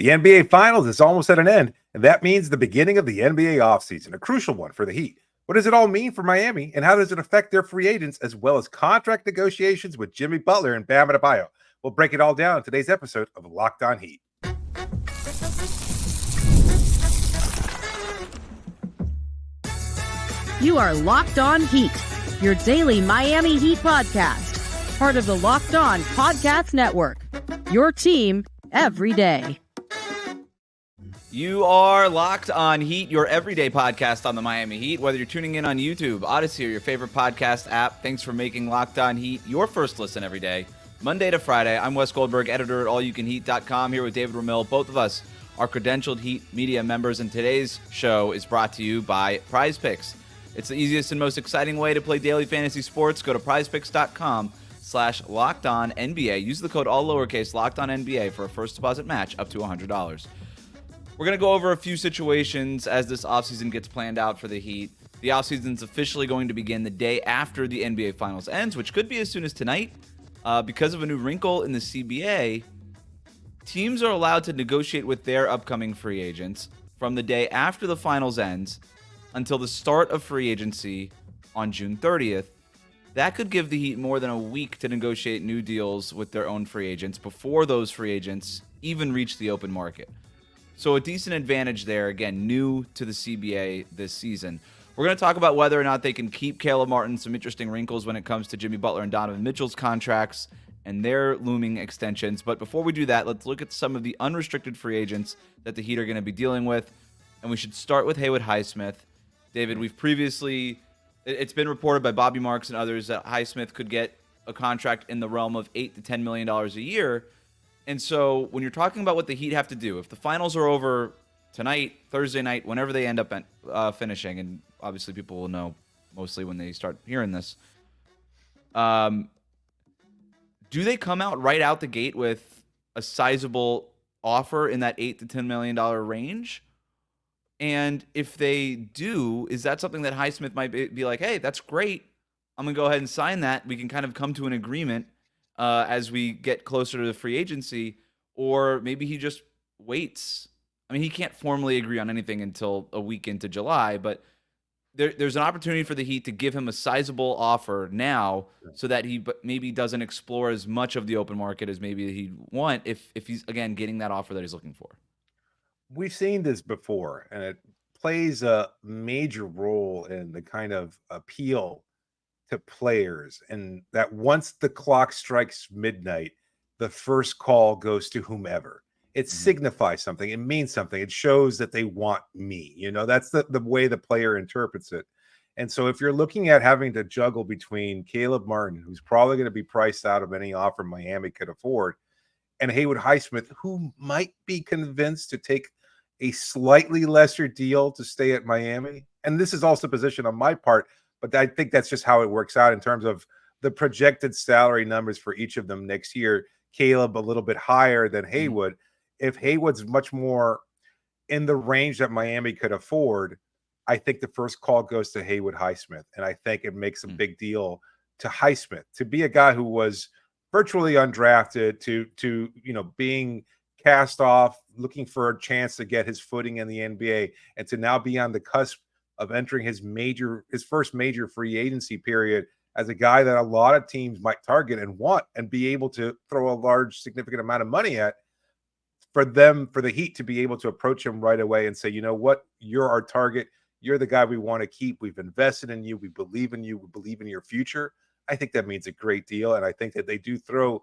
The NBA Finals is almost at an end, and that means the beginning of the NBA offseason, a crucial one for the Heat. What does it all mean for Miami, and how does it affect their free agents as well as contract negotiations with Jimmy Butler and Bam Adebayo? We'll break it all down in today's episode of Locked On Heat. You are Locked On Heat, your daily Miami Heat podcast, part of the Locked On Podcast Network, your team every day. You are Locked On Heat, your everyday podcast on the Miami Heat. Whether you're tuning in on YouTube, Odyssey, or your favorite podcast app, thanks for making Locked On Heat your first listen every day, Monday to Friday. I'm Wes Goldberg, editor at allyoucanheat.com, here with David Ramil. Both of us are credentialed Heat media members, and today's show is brought to you by Prize Picks. It's the easiest and most exciting way to play daily fantasy sports. Go to prizepicks.com/LockedOnNBA. Use the code all lowercase LockedOnNBA for a first deposit match up to $100. We're going to go over a few situations as this offseason gets planned out for the Heat. The offseason is officially going to begin the day after the NBA Finals ends, which could be as soon as tonight. Because of a new wrinkle in the CBA, teams are allowed to negotiate with their upcoming free agents from the day after the Finals ends until the start of free agency on June 30th. That could give the Heat more than a week to negotiate new deals with their own free agents before those free agents even reach the open market. So a decent advantage there, again, new to the CBA this season. We're going to talk about whether or not they can keep Caleb Martin, some interesting wrinkles when it comes to Jimmy Butler and Donovan Mitchell's contracts and their looming extensions. But before we do that, let's look at some of the unrestricted free agents that the Heat are going to be dealing with. And we should start with Haywood Highsmith. David, it's been reported by Bobby Marks and others that Highsmith could get a contract in the realm of $8 to $10 million a year. And so when you're talking about what the Heat have to do, if the finals are over tonight, Thursday night, whenever they end up finishing, and obviously people will know mostly when they start hearing this, do they come out right out the gate with a sizable offer in that $8 to $10 million range? And if they do, is that something that Highsmith might be like, hey, that's great, I'm going to go ahead and sign that. We can kind of come to an agreement as we get closer to the free agency, or maybe he just waits. I mean, he can't formally agree on anything until a week into July, but there's an opportunity for the Heat to give him a sizable offer now so that he maybe doesn't explore as much of the open market as maybe he'd want if he's, again, getting that offer that he's looking for. We've seen this before, and it plays a major role in the kind of appeal to players, and that once the clock strikes midnight, the first call goes to whomever. It signifies something. It means something. It shows that they want me. That's the way the player interprets it. And so if you're looking at having to juggle between Caleb Martin, who's probably going to be priced out of any offer Miami could afford, and Haywood Highsmith, who might be convinced to take a slightly lesser deal to stay at Miami. And this is also a position on my part, but I think that's just how it works out in terms of the projected salary numbers for each of them next year. Caleb a little bit higher than Haywood. If Haywood's much more in the range that Miami could afford, I think the first call goes to Haywood Highsmith. And I think it makes a big deal to Highsmith to be a guy who was virtually undrafted to being cast off, looking for a chance to get his footing in the NBA, and to now be on the cusp of entering his first major free agency period as a guy that a lot of teams might target and want and be able to throw a large, significant amount of money at. For the Heat to be able to approach him right away and say, you know what, you're our target. You're the guy we want to keep. We've invested in you. We believe in you. We believe in your future. I think that means a great deal. And I think that they do throw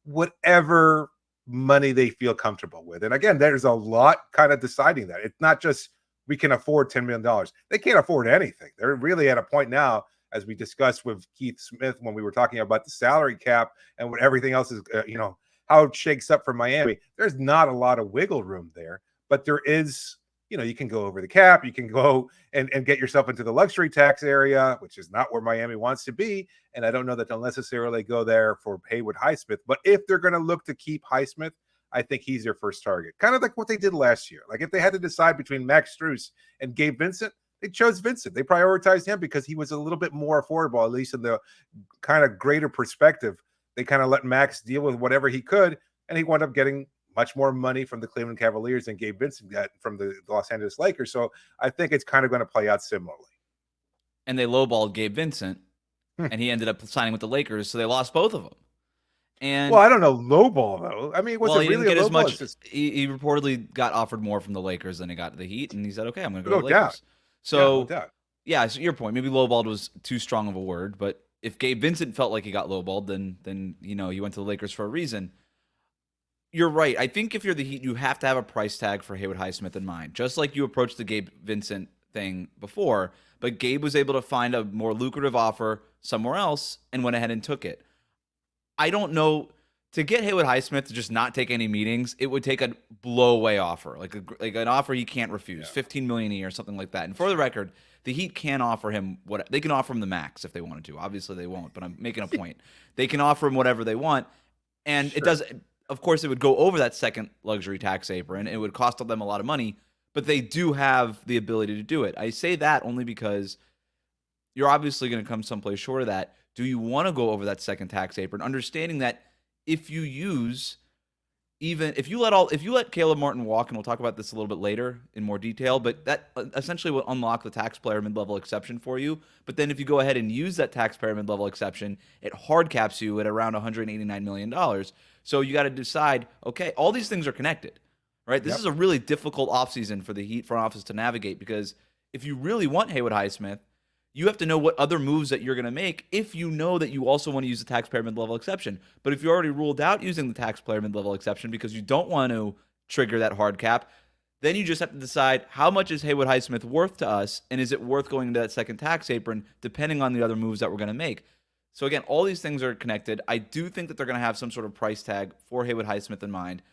whatever money they feel comfortable with. And again, there's a lot kind of deciding that. It's not just we can afford $10 million. They can't afford anything. They're really at a point now, as we discussed with Keith Smith when we were talking about the salary cap and what everything else is, how it shakes up for Miami. There's not a lot of wiggle room there, but there is, you can go over the cap, you can go and get yourself into the luxury tax area, which is not where Miami wants to be. And I don't know that they'll necessarily go there for Haywood Highsmith, but if they're going to look to keep Highsmith, I think he's their first target. Kind of like what they did last year. Like if they had to decide between Max Strus and Gabe Vincent, they chose Vincent. They prioritized him because he was a little bit more affordable, at least in the kind of greater perspective. They kind of let Max deal with whatever he could, and he wound up getting much more money from the Cleveland Cavaliers than Gabe Vincent got from the Los Angeles Lakers. So I think it's kind of going to play out similarly. And they lowballed Gabe Vincent, and he ended up signing with the Lakers, so they lost both of them. And well, I don't know, lowball though. I mean, was it he really didn't get a as lowball? much. He reportedly got offered more from the Lakers than he got the Heat, and he said, "Okay, I'm going to go to the No Lakers." doubt. So, no doubt. Yeah, so your point, maybe lowballed was too strong of a word, but if Gabe Vincent felt like he got lowballed, then he went to the Lakers for a reason. You're right. I think if you're the Heat, you have to have a price tag for Haywood Highsmith in mind, just like you approached the Gabe Vincent thing before. But Gabe was able to find a more lucrative offer somewhere else and went ahead and took it. I don't know. To get Haywood Highsmith to just not take any meetings, it would take a blow-away offer, like an offer he can't refuse, $15 million a year, something like that. And for the record, the Heat can offer him what they can offer him the max if they wanted to. Obviously, they won't, but I'm making a point. They can offer him whatever they want, and it does. Of course, it would go over that second luxury tax apron. It would cost them a lot of money, but they do have the ability to do it. I say that only because you're obviously going to come someplace short of that. Do you want to go over that second tax apron, understanding that if you let Caleb Martin walk, and we'll talk about this a little bit later in more detail, but that essentially will unlock the taxpayer mid-level exception for you. But then if you go ahead and use that taxpayer mid-level exception, it hard caps you at around $189 million. So you got to decide, okay, all these things are connected, right? This is a really difficult offseason for the Heat front office to navigate, because if you really want Haywood Highsmith, you have to know what other moves that you're going to make if you know that you also want to use the taxpayer mid-level exception. But if you already ruled out using the taxpayer mid-level exception because you don't want to trigger that hard cap, then you just have to decide, how much is Haywood Highsmith worth to us, and is it worth going into that second tax apron, depending on the other moves that we're going to make. So again, all these things are connected. I do think that they're going to have some sort of price tag for Haywood Highsmith in mind,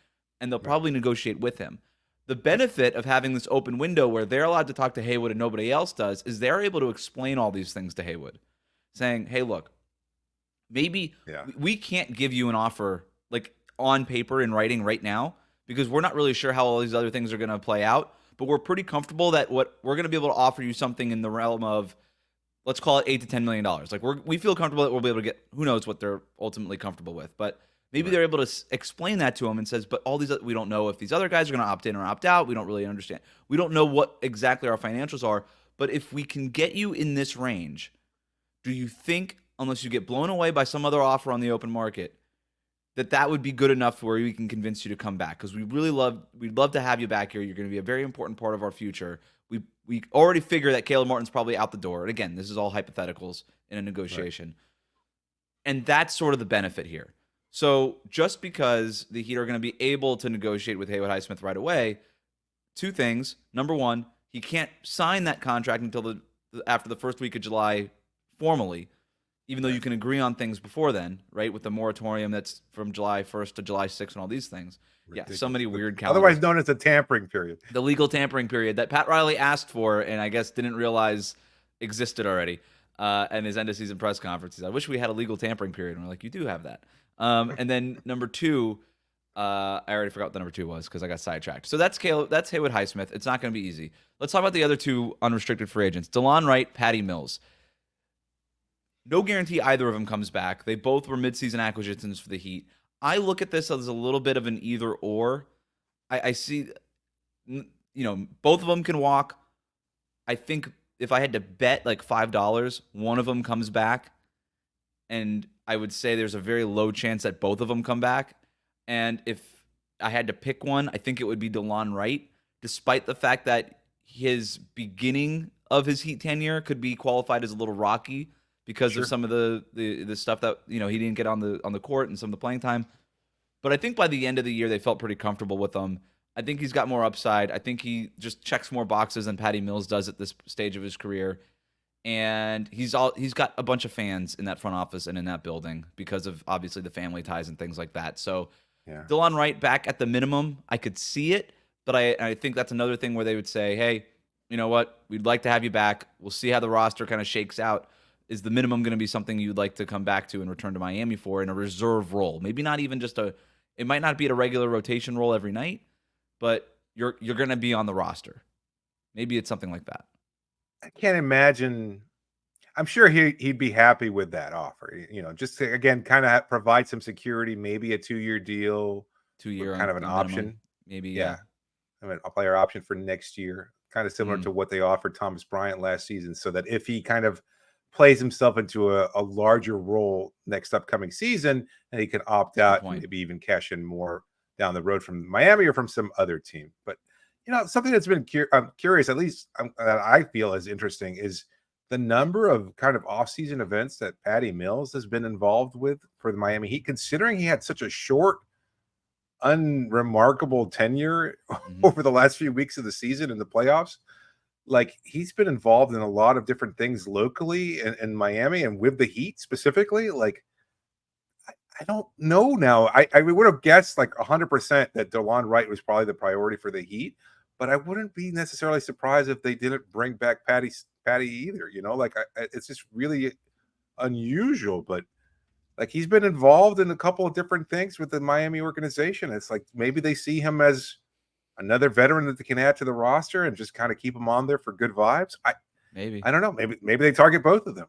and they'll probably negotiate with him. The benefit of having this open window where they're allowed to talk to Haywood and nobody else does is they're able to explain all these things to Haywood, saying, hey, look, maybe we can't give you an offer like on paper in writing right now because we're not really sure how all these other things are going to play out, but we're pretty comfortable that what we're going to be able to offer you something in the realm of, let's call it $8 to $10 million. Like we feel comfortable that we'll be able to get, who knows what they're ultimately comfortable with, but maybe they're able to explain that to him and says, but all these, we don't know if these other guys are going to opt in or opt out. We don't really understand. We don't know what exactly our financials are, but if we can get you in this range, do you think, unless you get blown away by some other offer on the open market, that would be good enough where we can convince you to come back? Because we'd love to have you back here. You're going to be a very important part of our future. We already figure that Caleb Martin's probably out the door. And again, this is all hypotheticals in a negotiation. Right. And that's sort of the benefit here. So just because the Heat are going to be able to negotiate with Haywood Highsmith right away, two things. Number one, he can't sign that contract until after the first week of July formally, even though you can agree on things before then, right? With the moratorium that's from July 1st to July 6th and all these things. Ridiculous. Yeah, so many weird calendars. Otherwise known as the tampering period. The legal tampering period that Pat Riley asked for and I guess didn't realize existed already in his end of season press conferences. I wish we had a legal tampering period. And we're like, you do have that. And then number two, I already forgot what the number two was because I got sidetracked. So that's Haywood Highsmith. It's not going to be easy. Let's talk about the other two unrestricted free agents, DeLon Wright, Patty Mills. No guarantee either of them comes back. They both were midseason acquisitions for the Heat. I look at this as a little bit of an either or. I see, both of them can walk. I think if I had to bet like $5, one of them comes back. And I would say there's a very low chance that both of them come back. And if I had to pick one, I think it would be DeLon Wright, despite the fact that his beginning of his Heat tenure could be qualified as a little rocky because of some of the stuff that he didn't get on the court and some of the playing time. But I think by the end of the year, they felt pretty comfortable with him. I think he's got more upside. I think he just checks more boxes than Patty Mills does at this stage of his career. And he's got a bunch of fans in that front office and in that building because of obviously the family ties and things like that. So DeLon Wright back at the minimum, I could see it, but I think that's another thing where they would say, hey, you know what? We'd like to have you back. We'll see how the roster kind of shakes out. Is the minimum going to be something you'd like to come back to and return to Miami for in a reserve role? Maybe not even just it might not be at a regular rotation role every night, but you're going to be on the roster. Maybe it's something like that. I can't imagine. I'm sure he'd be happy with that offer. Just to, again, kind of provide some security, maybe a 2-year deal, 2-year kind of an minimum, option. maybe. Yeah. I mean, a player option for next year, kind of similar to what they offered Thomas Bryant last season, so that if he kind of plays himself into a larger role next upcoming season, and he can opt out and maybe even cash in more down the road from Miami or from some other team. But something that's been curious, at least that I feel is interesting, is the number of kind of off-season events that Patty Mills has been involved with for the Miami Heat, considering he had such a short, unremarkable tenure over the last few weeks of the season in the playoffs. Like, he's been involved in a lot of different things locally in Miami and with the Heat specifically. Like, I don't know now. I would have guessed like 100% that DeLon Wright was probably the priority for the Heat, but I wouldn't be necessarily surprised if they didn't bring back Patty either. It's just really unusual, but like, he's been involved in a couple of different things with the Miami organization. It's like maybe they see him as another veteran that they can add to the roster and just kind of keep him on there for good vibes. I don't know. Maybe they target both of them.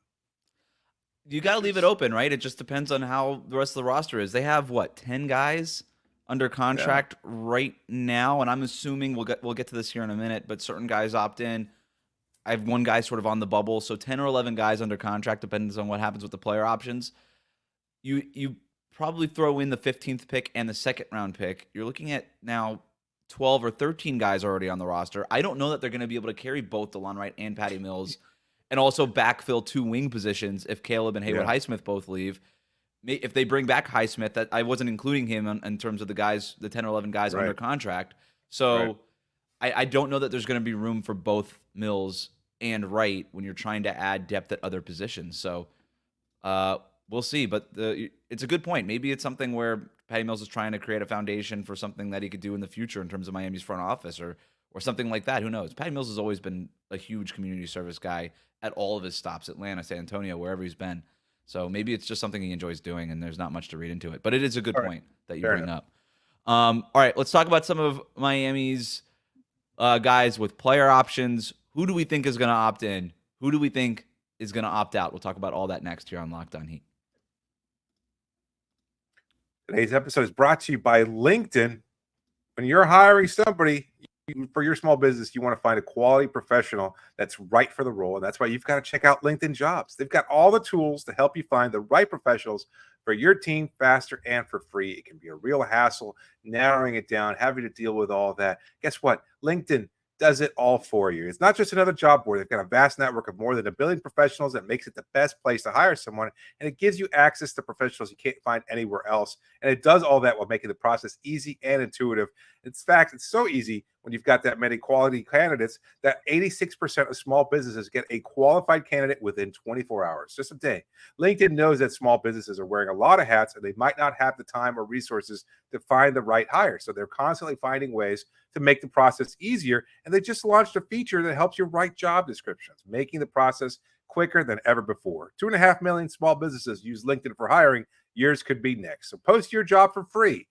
You got to leave it open, right? It just depends on how the rest of the roster is. They have 10 guys under contract right now, and I'm assuming we'll get to this here in a minute, but certain guys opt in. I have one guy sort of on the bubble, so 10 or 11 guys under contract, depends on what happens with the player options. You probably throw in the 15th pick and the second round pick. You're looking at now 12 or 13 guys already on the roster. I don't know that they're going to be able to carry both DeLon Wright and Patty Mills and also backfill 2 wing positions if Caleb and Haywood Highsmith both leave. If they bring back Highsmith, that I wasn't including him in terms of the 10 or 11 guys under contract. So I don't know that there's going to be room for both Mills and Wright when you're trying to add depth at other positions. So we'll see, but it's a good point. Maybe it's something where Patty Mills is trying to create a foundation for something that he could do in the future in terms of Miami's front office or something like that. Who knows? Patty Mills has always been a huge community service guy at all of his stops, Atlanta, San Antonio, wherever he's been. So maybe it's just something he enjoys doing, and there's not much to read into it. But it is a good point that you bring up. All right, let's talk about some of Miami's guys with player options. Who do we think is going to opt in? Who do we think is going to opt out? We'll talk about all that next here on Locked On Heat. Today's episode is brought to you by LinkedIn. When you're hiring somebody for your small business, you want to find a quality professional that's right for the role. And that's why you've got to check out LinkedIn Jobs. They've got all the tools to help you find the right professionals for your team faster and for free. It can be a real hassle narrowing it down, having to deal with all that. Guess what? LinkedIn does it all for you. It's not just another job board. They've got a vast network of more than 1 billion professionals that makes it the best place to hire someone. And it gives you access to professionals you can't find anywhere else. And it does all that while making the process easy and intuitive. In fact, it's so easy when you've got that many quality candidates that 86% of small businesses get a qualified candidate within 24 hours, just a day. LinkedIn knows that small businesses are wearing a lot of hats and they might not have the time or resources to find the right hire. So they're constantly finding ways to make the process easier. And they just launched a feature that helps you write job descriptions, making the process quicker than ever before. 2.5 million small businesses use LinkedIn for hiring. Yours could be next. So post your job for free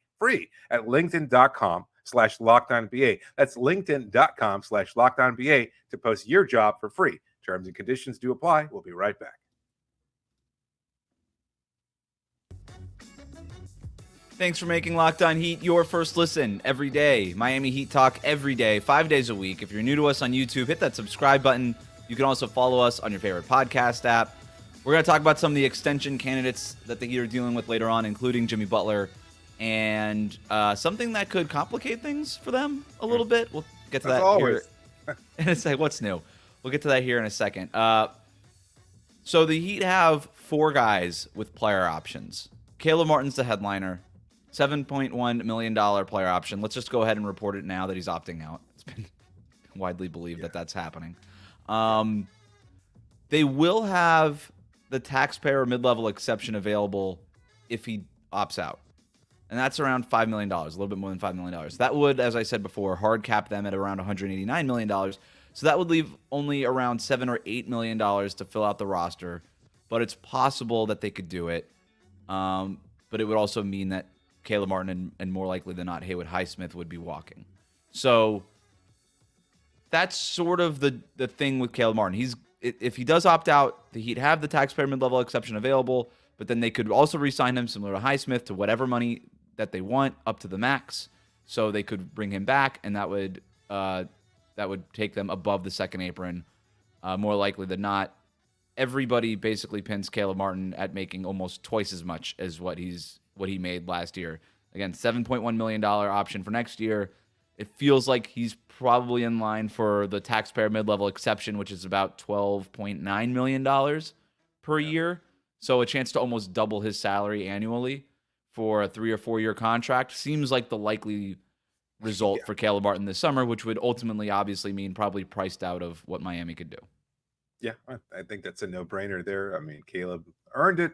at linkedin.com/LockedOnBA. That's linkedin.com/LockedOnBA to post your job for free. Terms and conditions do apply. We'll be right back. Thanks for making Locked On Heat your first listen every day. Miami Heat talk every day, 5 days a week. If you're new to us on YouTube, hit that subscribe button. You can also follow us on your favorite podcast app. We're going to talk about some of the extension candidates that the Heat are dealing with later on, including Jimmy Butler, and something that could complicate things for them a little bit. We'll get to that here in a second. What's new? We'll get to that here in a second. So the Heat have 4 guys with player options. Caleb Martin's the headliner. $7.1 million player option. Let's just go ahead and report it now that he's opting out. It's been widely believed that that's happening. They will have the taxpayer mid-level exception available if he opts out. And that's around $5 million, a little bit more than $5 million. That would, as I said before, hard cap them at around $189 million. So that would leave only around $7 or $8 million to fill out the roster. But it's possible that they could do it. But it would also mean that Caleb Martin and more likely than not, Haywood Highsmith would be walking. So that's sort of the thing with Caleb Martin. If he does opt out, he'd have the taxpayer mid-level exception available, but then they could also re-sign him similar to Highsmith to whatever money that they want up to the max, so they could bring him back, and that would take them above the second apron. More likely than not, everybody basically pins Caleb Martin at making almost twice as much as what he made last year. Again, $7.1 million option for next year. It feels like he's probably in line for the taxpayer mid-level exception, which is about $12.9 million per year. So a chance to almost double his salary annually for a 3 or 4 year contract seems like the likely result for Caleb Martin this summer, which would ultimately obviously mean probably priced out of what Miami could do. Yeah, I think that's a no-brainer there. I mean, Caleb earned it.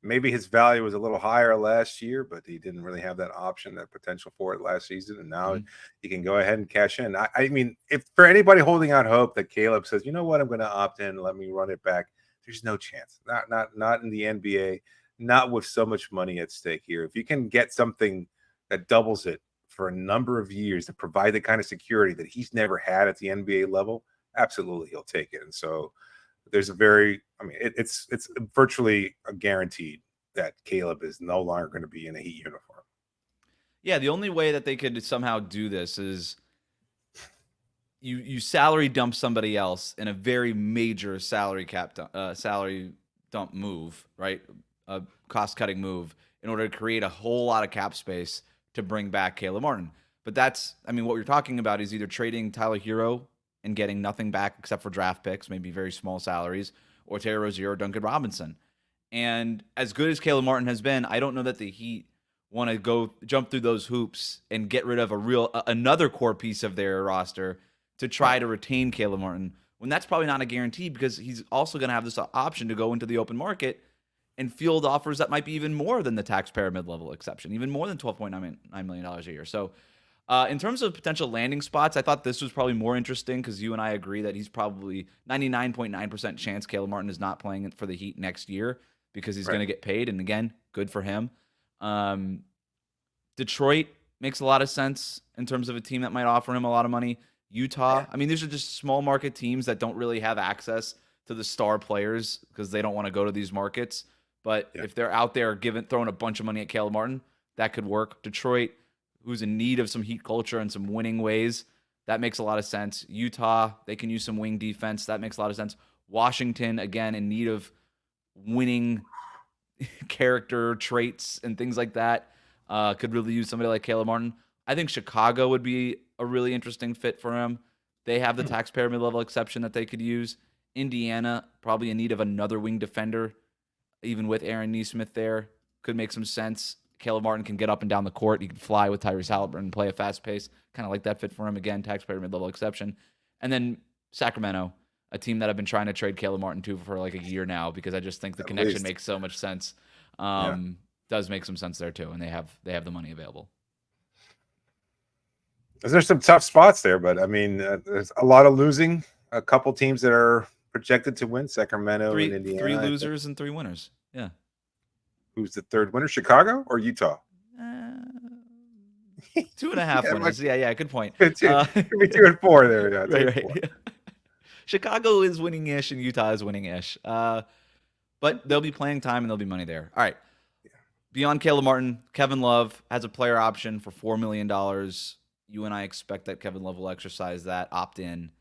Maybe his value was a little higher last year, but he didn't really have that option, that potential for it last season. And now he can go ahead and cash in. I mean, if for anybody holding out hope that Caleb says, you know what, I'm going to opt in, let me run it back, there's no chance. Not in the NBA, not with so much money at stake here. If you can get something that doubles it for a number of years to provide the kind of security that he's never had at the NBA level, absolutely he'll take it. And so there's it's virtually a guaranteed that Caleb is no longer going to be in a Heat uniform. Yeah, the only way that they could somehow do this is you salary dump somebody else in a very major salary dump move, right? A cost-cutting move in order to create a whole lot of cap space to bring back Caleb Martin. But what you're talking about is either trading Tyler Hero and getting nothing back except for draft picks, maybe very small salaries, or Terry Rozier or Duncan Robinson. And as good as Caleb Martin has been, I don't know that the Heat want to go jump through those hoops and get rid of another core piece of their roster to try to retain Caleb Martin, when that's probably not a guarantee, because he's also going to have this option to go into the open market and field offers that might be even more than the taxpayer mid-level exception, even more than $12.9 million a year. So in terms of potential landing spots, I thought this was probably more interesting because you and I agree that he's probably 99.9% chance Caleb Martin is not playing for the Heat next year because he's going to get paid. And again, good for him. Detroit makes a lot of sense in terms of a team that might offer him a lot of money. Utah, these are just small market teams that don't really have access to the star players because they don't want to go to these markets. But if they're out there throwing a bunch of money at Caleb Martin, that could work. Detroit, who's in need of some Heat culture and some winning ways, that makes a lot of sense. Utah, they can use some wing defense. That makes a lot of sense. Washington, again, in need of winning character traits and things like that, could really use somebody like Caleb Martin. I think Chicago would be a really interesting fit for him. They have the taxpayer mid-level exception that they could use. Indiana, probably in need of another wing defender, even with Aaron Nesmith there, could make some sense. Caleb Martin can get up and down the court. He can fly with Tyrese Halliburton and play a fast pace. Kind of like that fit for him. Again, taxpayer mid-level exception. And then Sacramento, a team that I've been trying to trade Caleb Martin to for like a year now because I just think the connection makes so much sense. Does make some sense there too, and they have the money available. There's some tough spots there, but there's a lot of losing. A couple teams that are projected to win: Sacramento and Indiana. 3 losers and 3 winners. Yeah. Who's the third winner? Chicago or Utah? 2.5 winners. Yeah. Good point. Could be 2 and 4 there. Yeah, right. Chicago is winning-ish and Utah is winning-ish. But there'll be playing time and there'll be money there. All right. Beyond Caleb Martin, Kevin Love has a player option for $4 million. You and I expect that Kevin Love will exercise that, opt in,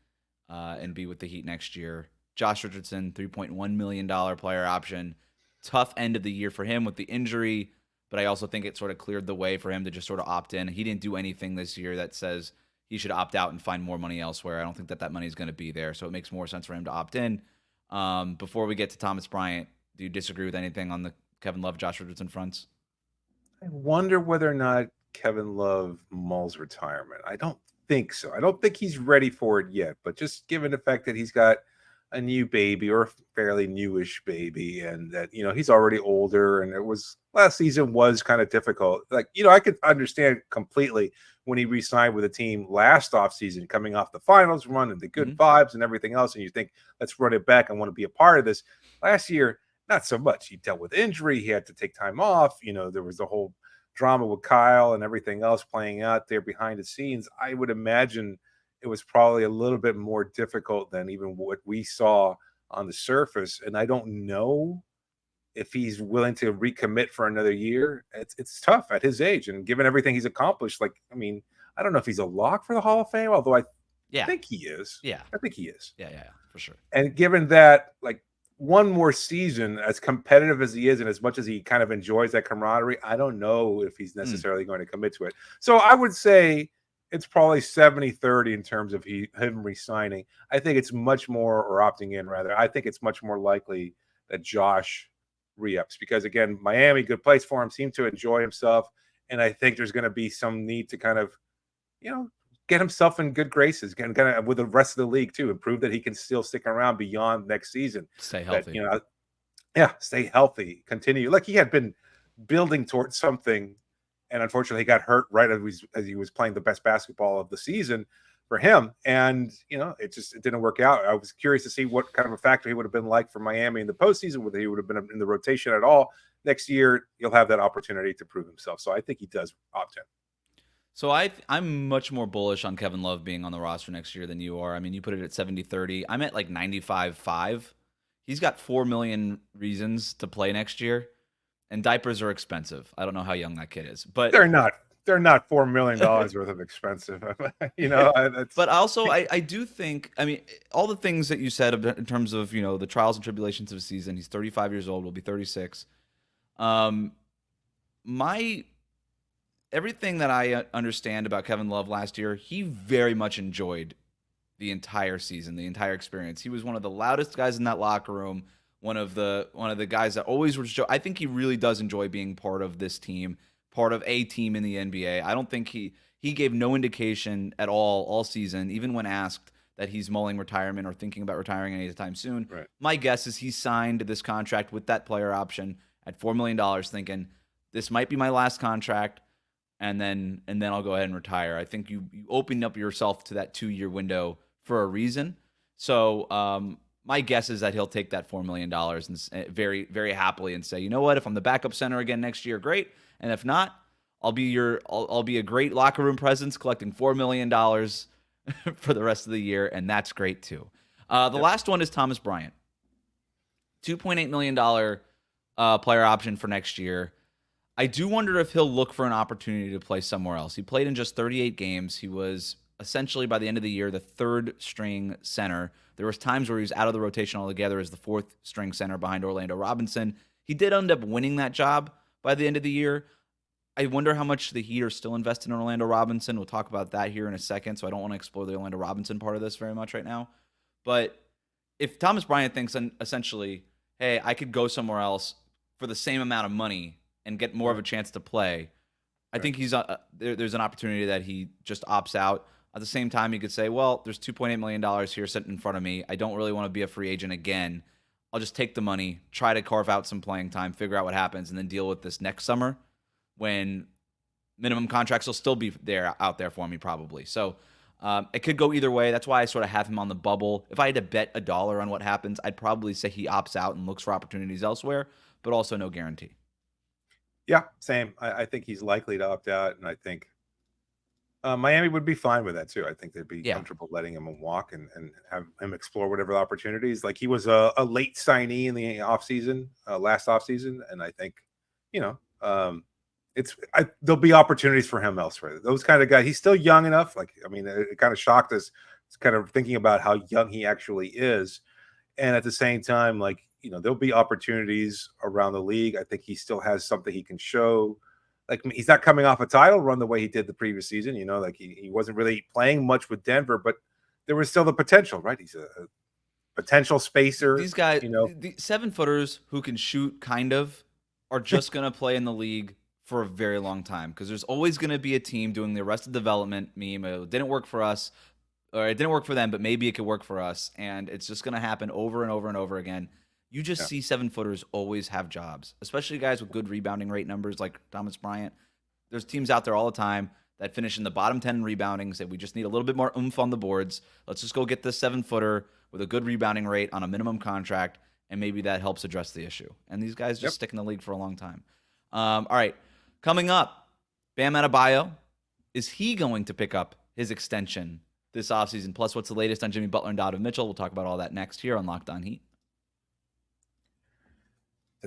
and be with the Heat next year. Josh Richardson, $3.1 million player option. Tough end of the year for him with the injury, but I also think it sort of cleared the way for him to just sort of opt in. He didn't do anything this year that says he should opt out and find more money elsewhere. I don't think that money is going to be there, so it makes more sense for him to opt in. Before we get to Thomas Bryant, do you disagree with anything on the Kevin Love, Josh Richardson fronts? I wonder whether or not Kevin Love mulls retirement. I don't think so. I don't think he's ready for it yet, but just given the fact that he's got a new baby or a fairly newish baby and that, he's already older and last season was kind of difficult. Like, I could understand completely when he re-signed with the team last offseason coming off the finals run and the good vibes and everything else. And you think, let's run it back. I want to be a part of this. Last year, not so much. He dealt with injury. He had to take time off. There was the whole drama with Kyle and everything else playing out there behind the scenes. I would imagine it was probably a little bit more difficult than even what we saw on the surface. And I don't know if he's willing to recommit for another year, it's tough at his age. And given everything he's accomplished, like, I mean, I don't know if he's a lock for the Hall of Fame, although I think he is. Yeah. I think he is. Yeah, for sure. And given that, like, one more season, as competitive as he is, and as much as he kind of enjoys that camaraderie, I don't know if he's necessarily going to commit to it. So I would say it's probably 70-30 in terms of him resigning. I think it's much more, or opting in rather, I think it's much more likely that Josh re-ups, because again, Miami, good place for him, seemed to enjoy himself. And I think there's going to be some need to kind of, get himself in good graces, kind of with the rest of the league too, and prove that he can still stick around beyond next season. Stay healthy. Stay healthy, continue. Like, he had been building towards something, and unfortunately he got hurt right as he was playing the best basketball of the season for him. And, it didn't work out. I was curious to see what kind of a factor he would have been like for Miami in the postseason, whether he would have been in the rotation at all. Next year, he'll have that opportunity to prove himself. So I think he does opt in. So I'm much more bullish on Kevin Love being on the roster next year than you are. I mean, you put it at 70-30. I'm at like 95-5. He's got 4 million reasons to play next year, and diapers are expensive. I don't know how young that kid is, but they're not $4 million worth of expensive. But also, I do think, I mean, all the things that you said in terms of, the trials and tribulations of a season. He's 35 years old, will be 36. Everything that I understand about Kevin Love last year, he very much enjoyed the entire season, the entire experience. He was one of the loudest guys in that locker room, one of the guys that always was. I think he really does enjoy being part of this team, part of a team in the NBA. I don't think he gave no indication at all season, even when asked that he's mulling retirement or thinking about retiring anytime soon. Right. My guess is he signed this contract with that player option at $4 million, thinking this might be my last contract. And then I'll go ahead and retire. I think you opened up yourself to that 2-year window for a reason. So my guess is that he'll take that $4 million and very, very happily and say, you know what, if I'm the backup center again next year, great. And if not, I'll be a great locker room presence collecting $4 million for the rest of the year, and that's great too. The last one is Thomas Bryant, $2.8 million player option for next year. I do wonder if he'll look for an opportunity to play somewhere else. He played in just 38 games. He was essentially, by the end of the year, the third string center. There was times where he was out of the rotation altogether as the fourth string center behind Orlando Robinson. He did end up winning that job by the end of the year. I wonder how much the Heat are still invested in Orlando Robinson. We'll talk about that here in a second, so I don't want to explore the Orlando Robinson part of this very much right now. But if Thomas Bryant thinks essentially, hey, I could go somewhere else for the same amount of money and get more of a chance to play, I think there's an opportunity that he just opts out. At the same time, he could say, well, there's $2.8 million here sitting in front of me. I don't really want to be a free agent again. I'll just take the money, try to carve out some playing time, figure out what happens, and then deal with this next summer when minimum contracts will still be out there for me probably. So it could go either way. That's why I sort of have him on the bubble. If I had to bet $1 on what happens, I'd probably say he opts out and looks for opportunities elsewhere, but also no guarantee. Yeah, same. I think he's likely to opt out, and I think Miami would be fine with that too. I think they'd be comfortable letting him walk and have him explore whatever opportunities. Like, he was a late signee in the offseason, last offseason, and I think, there'll be opportunities for him elsewhere. Those kind of guys. He's still young enough. Like, I mean, it kind of shocked us. It's kind of thinking about how young he actually is, and at the same time, like, there'll be opportunities around the league. I think he still has something he can show. Like, he's not coming off a title run the way he did the previous season. Like he wasn't really playing much with Denver, but there was still the potential, right? He's a potential spacer. These guys, the 7-footers who can shoot kind of are just going to play in the league for a very long time, because there's always going to be a team doing the Arrested Development meme. It didn't work for us, or it didn't work for them, but maybe it could work for us. And it's just going to happen over and over and over again. You just see 7-footers always have jobs, especially guys with good rebounding rate numbers like Thomas Bryant. There's teams out there all the time that finish in the bottom 10 in rebounding, say we just need a little bit more oomph on the boards. Let's just go get this 7-footer with a good rebounding rate on a minimum contract, and maybe that helps address the issue. And these guys just stick in the league for a long time. All right, coming up, Bam Adebayo. Is he going to pick up his extension this offseason? Plus, what's the latest on Jimmy Butler and Donovan Mitchell? We'll talk about all that next here on Locked On Heat.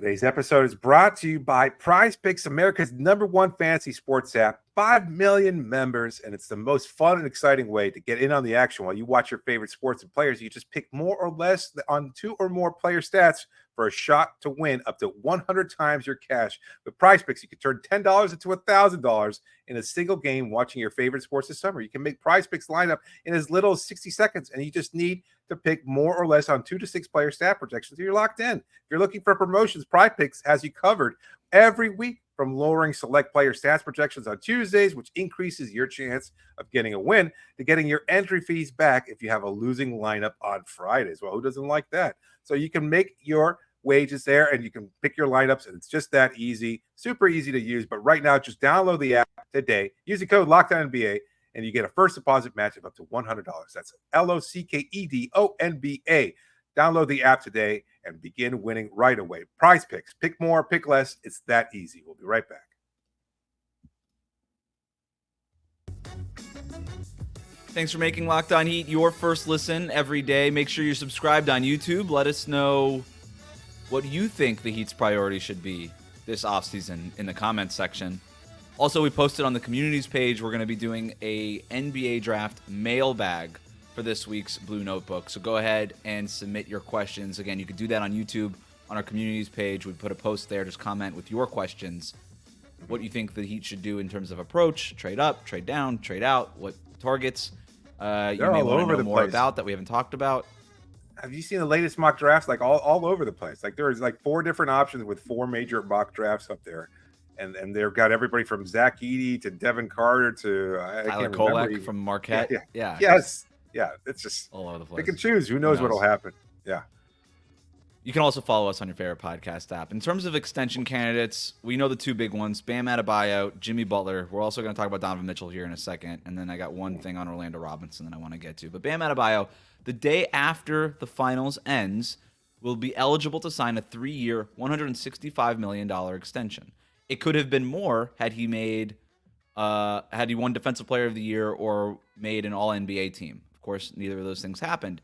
Today's episode is brought to you by Prize Picks, America's #1 fantasy sports app. 5 million members, and it's the most fun and exciting way to get in on the action while you watch your favorite sports and players. You just pick more or less on 2 or more player stats for a shot to win up to 100 times your cash. With Prize Picks, you can turn $10 into $1,000 in a single game watching your favorite sports this summer. You can make Prize Picks lineup in as little as 60 seconds, and you just need to pick more or less on 2 to 6 player stat projections. You're locked in. If you're looking for promotions, Prize Picks has you covered every week, from lowering select player stats projections on Tuesdays, which increases your chance of getting a win, to getting your entry fees back if you have a losing lineup on Fridays. Well, who doesn't like that? So you can make your wages there and you can pick your lineups, and it's just that easy, super easy to use. But right now, just download the app today, use the code LOCKEDONNBA, and you get a first deposit match of up to $100. That's LOCKEDONBA. Download the app today and begin winning right away. Prize Picks. Pick more, pick less. It's that easy. We'll be right back. Thanks for making Locked On Heat your first listen every day. Make sure you're subscribed on YouTube. Let us know what you think the Heat's priority should be this offseason in the comments section. Also, we posted on the communities page, we're going to be doing a NBA draft mailbag for this week's Blue Notebook. So go ahead and submit your questions. Again, you can do that on YouTube on our communities page. We put a post there. Just comment with your questions. What you think the Heat should do in terms of approach, trade up, trade down, trade out, what targets you may want to know more about that we haven't talked about. Have you seen the latest mock drafts? Like all over the place. Like there's like 4 different options with 4 major mock drafts up there. And they've got everybody from Zach Edey to Devin Carter to Tyler Kolek from Marquette. Yeah. Yes. Yeah. It's just all over the place. Pick and choose. Who knows what'll happen? Yeah. You can also follow us on your favorite podcast app. In terms of extension candidates, we know the 2 big ones, Bam Adebayo, Jimmy Butler. We're also going to talk about Donovan Mitchell here in a second. And then I got one thing on Orlando Robinson that I want to get to. But Bam Adebayo, the day after the finals ends, will be eligible to sign a 3-year, $165 million extension. It could have been more had he won Defensive Player of the Year or made an All-NBA team. Of course, neither of those things happened.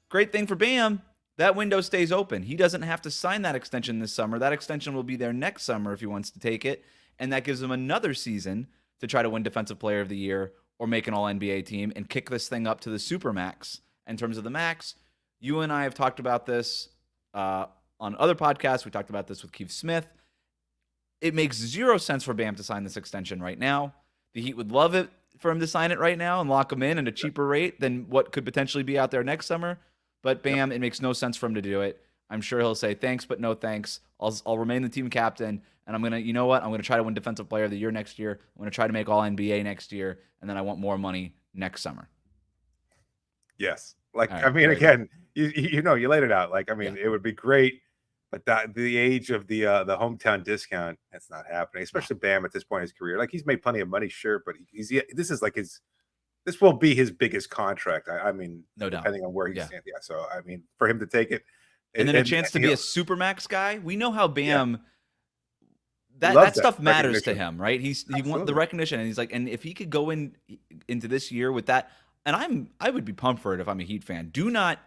Great thing for Bam, that window stays open. He doesn't have to sign that extension this summer. That extension will be there next summer if he wants to take it, and that gives him another season to try to win Defensive Player of the Year or make an All-NBA team and kick this thing up to the Supermax. In terms of the max, you and I have talked about this on other podcasts. We talked about this with Keith Smith. It makes 0 sense for Bam to sign this extension right now. The Heat would love it for him to sign it right now and lock him in at a cheaper rate than what could potentially be out there next summer. But Bam, it makes no sense for him to do it. I'm sure he'll say thanks, but no thanks. I'll remain the team captain, and I'm going to try to win Defensive Player of the Year next year. I'm going to try to make All-NBA next year, and then I want more money next summer. Yes. Like, right, I mean, again, you laid it out. Like, I mean, It would be great. But the age of the hometown discount, that's not happening, especially Bam at this point in his career. Like, he's made plenty of money, sure, but this will be his biggest contract. I mean, no doubt, depending on where he's standing. Yeah. So, I mean, for him to take it. And then a chance to be a Supermax guy. We know how Bam, that stuff matters to him, right? He wants the recognition, and he's like, and if he could go into this year with that, and I would be pumped for it if I'm a Heat fan. Do not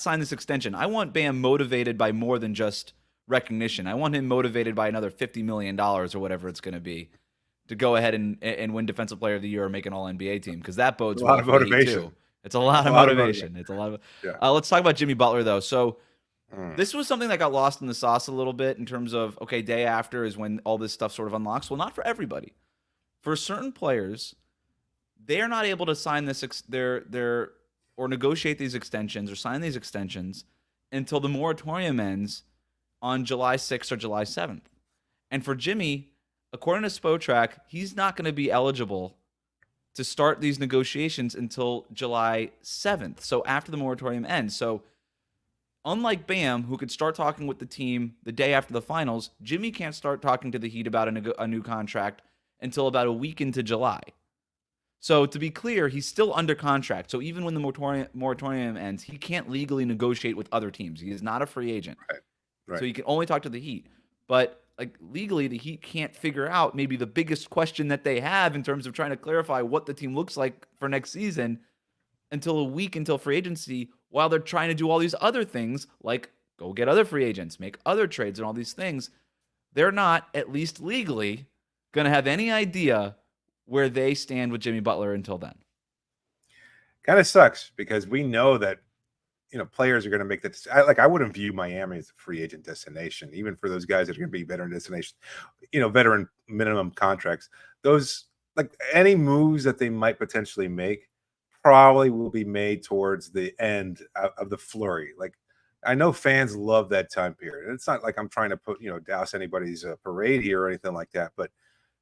sign this extension. I want Bam motivated by more than just recognition. I want him motivated by another $50 million or whatever it's going to be to go ahead and win Defensive Player of the Year or make an All-NBA team, because that bodes well for the Heat too. It's a lot of motivation. It's a lot of. Yeah. Let's talk about Jimmy Butler though. So this was something that got lost in the sauce a little bit in terms of, okay, day after is when all this stuff sort of unlocks. Well, not for everybody. For certain players, they are not able to sign this or negotiate these extensions or sign these extensions until the moratorium ends on July 6th or July 7th. And for Jimmy, according to Spotrac, he's not going to be eligible to start these negotiations until July 7th, so after the moratorium ends. So unlike Bam, who could start talking with the team the day after the finals, Jimmy can't start talking to the Heat about a new contract until about a week into July. So to be clear, he's still under contract. So even when the moratorium ends, he can't legally negotiate with other teams. He is not a free agent. Right. So he can only talk to the Heat. But like legally, the Heat can't figure out maybe the biggest question that they have in terms of trying to clarify what the team looks like for next season until a week until free agency, while they're trying to do all these other things like go get other free agents, make other trades and all these things. They're not, at least legally, going to have any idea where they stand with Jimmy Butler until then. Kind of sucks because we know that, players are going to make that. I wouldn't view Miami as a free agent destination, even for those guys that are going to be veteran destination, veteran minimum contracts. Those, like, any moves that they might potentially make probably will be made towards the end of the flurry. Like, I know fans love that time period. It's not like I'm trying to put, douse anybody's parade here or anything like that, but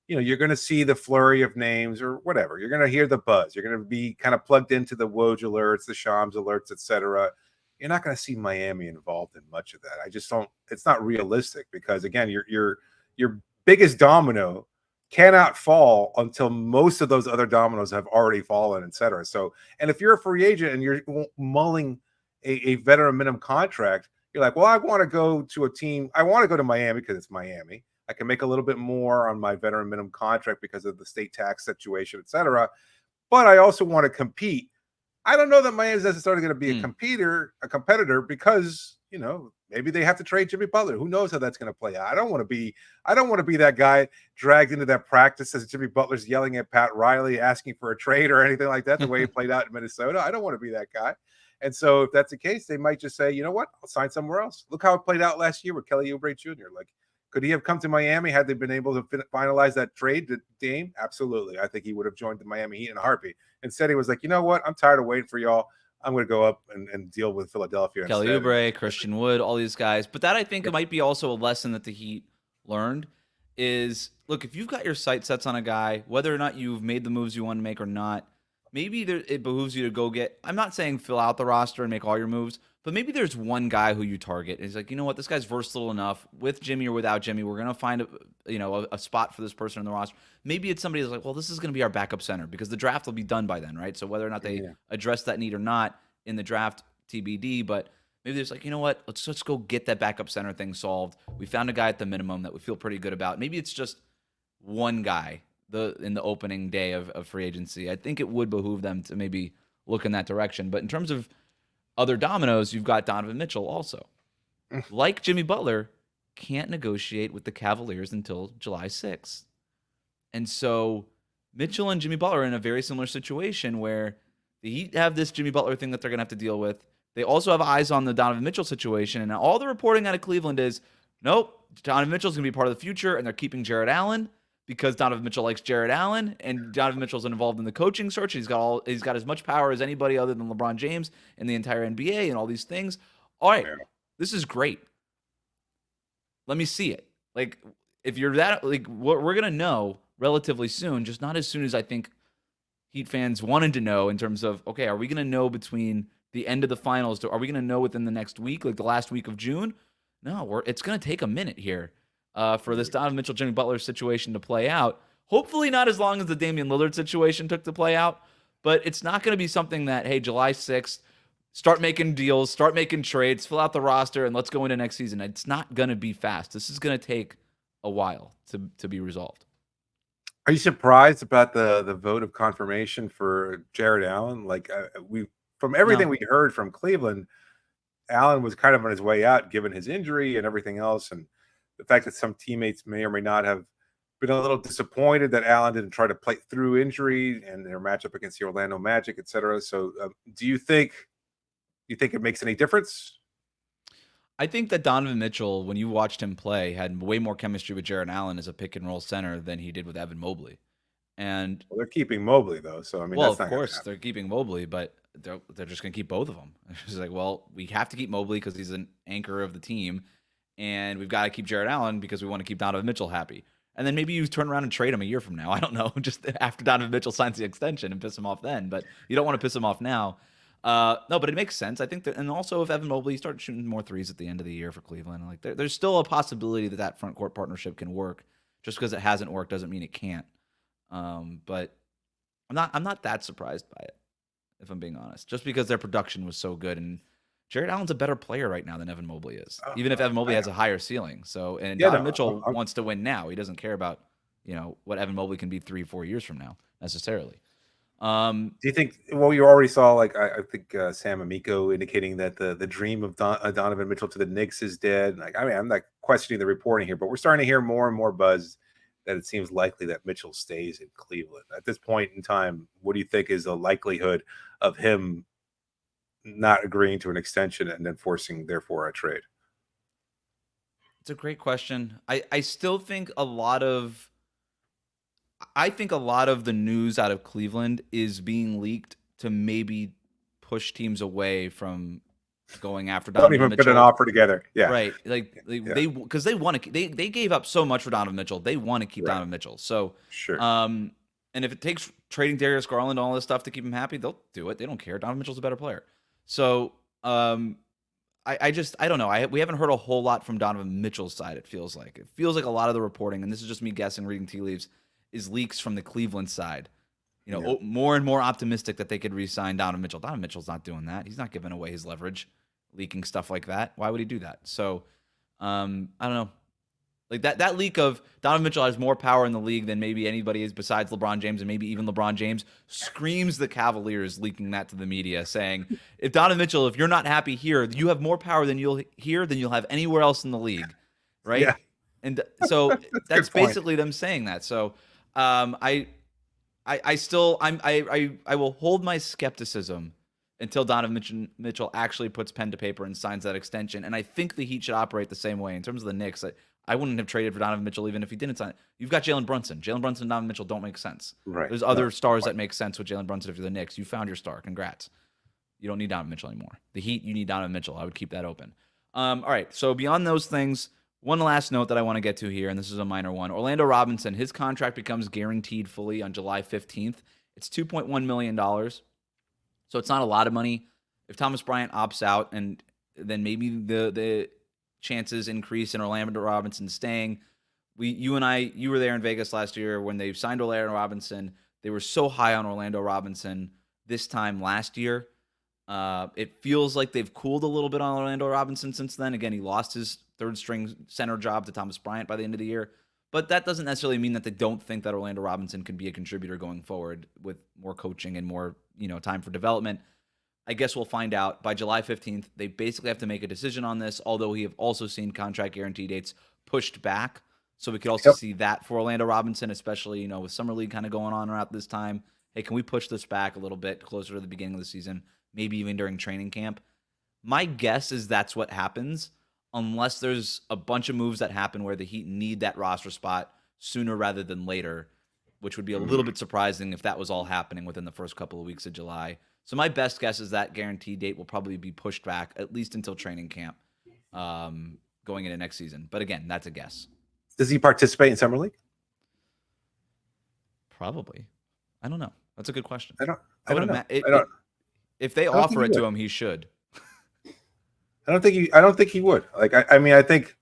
you're going to see the flurry of names or whatever. You're going to hear the buzz. You're going to be kind of plugged into the Woj alerts, the Shams alerts, etc. You're not going to see Miami involved in much of that. I just don't. It's not realistic because, again, your biggest domino cannot fall until most of those other dominoes have already fallen, etc. So, and if you're a free agent and you're mulling a veteran minimum contract, you're like, well, I want to go to a team. I want to go to Miami because it's Miami. I can make a little bit more on my veteran minimum contract because of the state tax situation, et cetera. But I also want to compete. I don't know that Miami's necessarily going to be a competitor because, maybe they have to trade Jimmy Butler. Who knows how that's going to play out? I don't want to be that guy dragged into that practice as Jimmy Butler's yelling at Pat Riley, asking for a trade or anything like that, the way he played out in Minnesota. I don't want to be that guy. And so if that's the case, they might just say, you know what, I'll sign somewhere else. Look how it played out last year with Kelly Oubre Jr. Like, could he have come to Miami had they been able to finalize that trade to Dame? Absolutely. I think he would have joined the Miami Heat in a heartbeat. Instead, he was like, you know what? I'm tired of waiting for y'all. I'm going to go up and deal with Philadelphia. Kelly Oubre, Christian Wood, all these guys. But that, I think, it might be also a lesson that the Heat learned is, look, if you've got your sight sets on a guy, whether or not you've made the moves you want to make or not, maybe it behooves you to go get, I'm not saying fill out the roster and make all your moves, but maybe there's one guy who you target. It's like, you know what, this guy's versatile enough. With Jimmy or without Jimmy, we're going to find a spot for this person in the roster. Maybe it's somebody that's like, well, this is going to be our backup center because the draft will be done by then, right? So whether or not they address that need or not in the draft, TBD. But maybe there's like, you know what, let's go get that backup center thing solved. We found a guy at the minimum that we feel pretty good about. Maybe it's just one guy in the opening day of free agency. I think it would behoove them to maybe look in that direction. But in terms of other dominoes, you've got Donovan Mitchell also. Like Jimmy Butler, can't negotiate with the Cavaliers until July 6th. And so Mitchell and Jimmy Butler are in a very similar situation where the Heat have this Jimmy Butler thing that they're going to have to deal with. They also have eyes on the Donovan Mitchell situation. And all the reporting out of Cleveland is, nope, Donovan Mitchell's going to be part of the future, and they're keeping Jared Allen because Donovan Mitchell likes Jared Allen, and Donovan Mitchell's involved in the coaching search. He's got as much power as anybody other than LeBron James in the entire NBA and all these things. All right, this is great. Let me see it. Like, if you're that, like, we're gonna know relatively soon, just not as soon as I think Heat fans wanted to know in terms of, okay, are we gonna know between the end of the finals? Are we gonna know within the next week, like the last week of June? No, it's gonna take a minute here. For this Donovan Mitchell, Jimmy Butler situation to play out. Hopefully not as long as the Damian Lillard situation took to play out, but it's not going to be something that, hey, July 6th, start making deals, start making trades, fill out the roster, and let's go into next season. It's not going to be fast. This is going to take a while to be resolved. Are you surprised about the vote of confirmation for Jared Allen? Like, from everything we heard from Cleveland, Allen was kind of on his way out given his injury and everything else, and the fact that some teammates may or may not have been a little disappointed that Allen didn't try to play through injury and their matchup against the Orlando Magic, et cetera. So do you think it makes any difference? I think that Donovan Mitchell, when you watched him play, had way more chemistry with Jared Allen as a pick and roll center than he did with Evan Mobley. And they're keeping Mobley though. So, I mean, well, of course they're keeping Mobley, but they're just going to keep both of them. It's like, well, we have to keep Mobley because he's an anchor of the team. And we've got to keep Jared Allen because we want to keep Donovan Mitchell happy. And then maybe you turn around and trade him a year from now. I don't know, just after Donovan Mitchell signs the extension and piss him off then. But you don't want to piss him off now. No, but it makes sense. I think that, and also if Evan Mobley starts shooting more threes at the end of the year for Cleveland, like there's still a possibility that front court partnership can work. Just because it hasn't worked doesn't mean it can't. But I'm not that surprised by it, if I'm being honest. Just because their production was so good, and Jared Allen's a better player right now than Evan Mobley is, even if Evan Mobley has a higher ceiling. So, and Donovan Mitchell wants to win now. He doesn't care about what Evan Mobley can be 3-4 years from now necessarily. Do you think? Well, you already saw, like I think Sam Amico indicating that the dream of Donovan Mitchell to the Knicks is dead. Like, I mean, I'm not questioning the reporting here, but we're starting to hear more and more buzz that it seems likely that Mitchell stays in Cleveland. At this point in time, what do you think is the likelihood of him not agreeing to an extension and then forcing, therefore, a trade? It's a great question. I still think a lot of the news out of Cleveland is being leaked to maybe push teams away from going after Don't Donovan even Mitchell. put an offer together. Yeah, right. Like because they want to. They gave up so much for Donovan Mitchell. They want to keep Donovan Mitchell. So sure. And if it takes trading Darius Garland and all this stuff to keep him happy, they'll do it. They don't care. Donovan Mitchell's a better player. So I don't know. We haven't heard a whole lot from Donovan Mitchell's side. It feels like a lot of the reporting, and this is just me guessing, reading tea leaves, is leaks from the Cleveland side. More and more optimistic that they could re-sign Donovan Mitchell. Donovan Mitchell's not doing that. He's not giving away his leverage, leaking stuff like that. Why would he do that? So, I don't know. Like that leak of Donovan Mitchell has more power in the league than maybe anybody is besides LeBron James, and maybe even LeBron James screams the Cavaliers leaking that to the media, saying, if Donovan Mitchell, if you're not happy here, you have more power than you'll have anywhere else in the league, right? Yeah. And so that's basically them saying that. So I will hold my skepticism until Donovan Mitchell actually puts pen to paper and signs that extension. And I think the Heat should operate the same way in terms of the Knicks. I wouldn't have traded for Donovan Mitchell even if he didn't sign. You've got Jalen Brunson. Jalen Brunson and Donovan Mitchell don't make sense. Right. There's other stars that make sense with Jalen Brunson if you're the Knicks. You found your star. Congrats. You don't need Donovan Mitchell anymore. The Heat, you need Donovan Mitchell. I would keep that open. All right. So beyond those things, one last note that I want to get to here, and this is a minor one. Orlando Robinson, his contract becomes guaranteed fully on July 15th. It's $2.1 million. So it's not a lot of money. If Thomas Bryant opts out, and then maybe the chances increase in Orlando Robinson staying. You were there in Vegas last year when they signed Orlando Robinson. They were so high on Orlando Robinson this time last year. It feels like they've cooled a little bit on Orlando Robinson since then. Again, he lost his third-string center job to Thomas Bryant by the end of the year. But that doesn't necessarily mean that they don't think that Orlando Robinson can be a contributor going forward with more coaching and more time for development. I guess we'll find out by July 15th. They basically have to make a decision on this, although we have also seen contract guarantee dates pushed back. So we could also see that for Orlando Robinson, especially, with Summer League kind of going on around this time. Hey, can we push this back a little bit closer to the beginning of the season, maybe even during training camp? My guess is that's what happens, unless there's a bunch of moves that happen where the Heat need that roster spot sooner rather than later, which would be a little bit surprising if that was all happening within the first couple of weeks of July. So my best guess is that guarantee date will probably be pushed back at least until training camp going into next season. But again, that's a guess. Does he participate in Summer League? Probably. I don't know. That's a good question. I don't know. If they offer it to him, he should. I don't think he would. Like, I think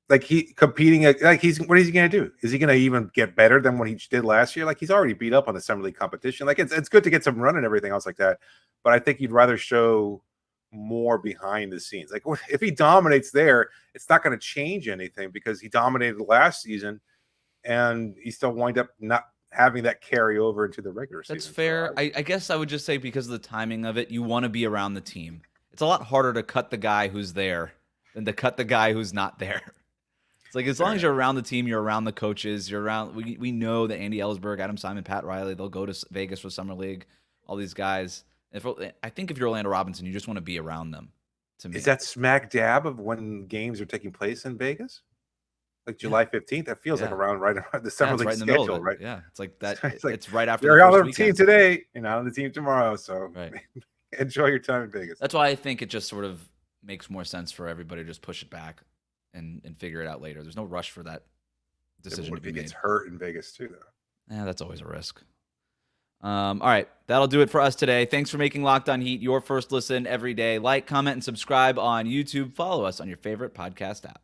like he competing, what is he going to do? Is he going to even get better than what he did last year? Like, he's already beat up on the Summer League competition. Like, it's good to get some run and everything else like that. But I think you'd rather show more behind the scenes. Like, if he dominates there, it's not going to change anything because he dominated last season and he still wind up not having that carry over into the regular season. That's fair. I guess I would just say because of the timing of it, you want to be around the team. It's a lot harder to cut the guy who's there than to cut the guy who's not there. It's like, as long as you're around the team, you're around the coaches, you're around. We know that Andy Ellsberg, Adam Simon, Pat Riley, they'll go to Vegas for Summer League. All these guys. I think if you're Orlando Robinson, you just want to be around them. To me, is that smack dab of when games are taking place in Vegas? Like July 15th? That feels like right around the Summer League schedule, right? Yeah, it's like that. It's right after. You're on the team today, you're not on the team tomorrow. So right. Enjoy your time in Vegas. That's why I think it just sort of makes more sense for everybody to just push it back and figure it out later. There's no rush for that decision to be made. He gets hurt in Vegas too, though. Yeah, that's always a risk. All right, that'll do it for us today. Thanks for making Locked On Heat your first listen every day. Like, comment, and subscribe on YouTube. Follow us on your favorite podcast app.